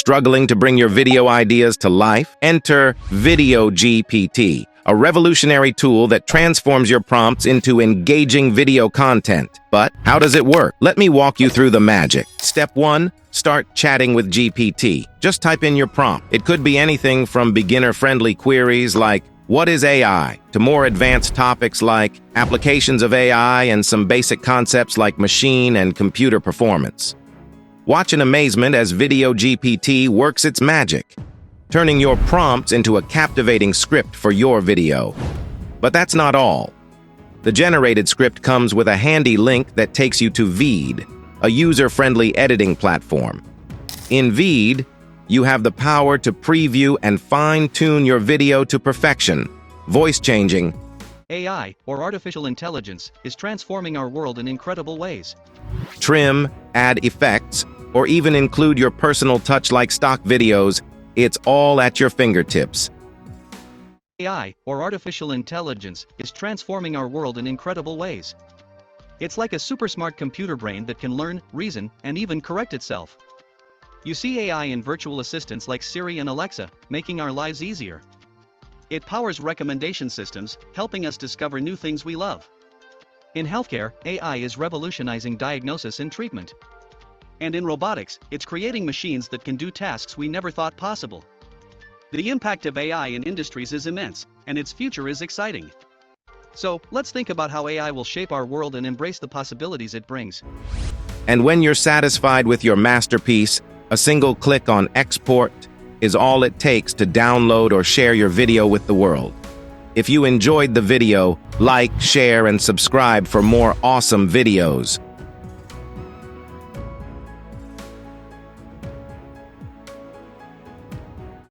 Struggling to bring your video ideas to life? Enter VideoGPT, a revolutionary tool that transforms your prompts into engaging video content. But how does it work? Let me walk you through the magic. Step 1. Start chatting with GPT. Just type in your prompt. It could be anything from beginner-friendly queries like, "What is AI?" to more advanced topics like applications of AI and some basic concepts like machine and computer performance. Watch in amazement as VideoGPT works its magic, turning your prompts into a captivating script for your video. But that's not all. The generated script comes with a handy link that takes you to Veed, a user-friendly editing platform. In Veed, you have the power to preview and fine-tune your video to perfection. Voice changing. AI, or artificial intelligence, is transforming our world in incredible ways. Trim, add effects, or even include your personal touch like stock videos. It's all at your fingertips. AI, or artificial intelligence, is transforming our world in incredible ways. It's like a super smart computer brain that can learn, reason, and even correct itself. You see AI in virtual assistants like Siri and Alexa, making our lives easier. It powers recommendation systems, helping us discover new things we love. In healthcare, AI is revolutionizing diagnosis and treatment. And in robotics, it's creating machines that can do tasks we never thought possible. The impact of AI in industries is immense, and its future is exciting. So, let's think about how AI will shape our world and embrace the possibilities it brings. And when you're satisfied with your masterpiece, a single click on export is all it takes to download or share your video with the world. If you enjoyed the video, like, share, and subscribe for more awesome videos.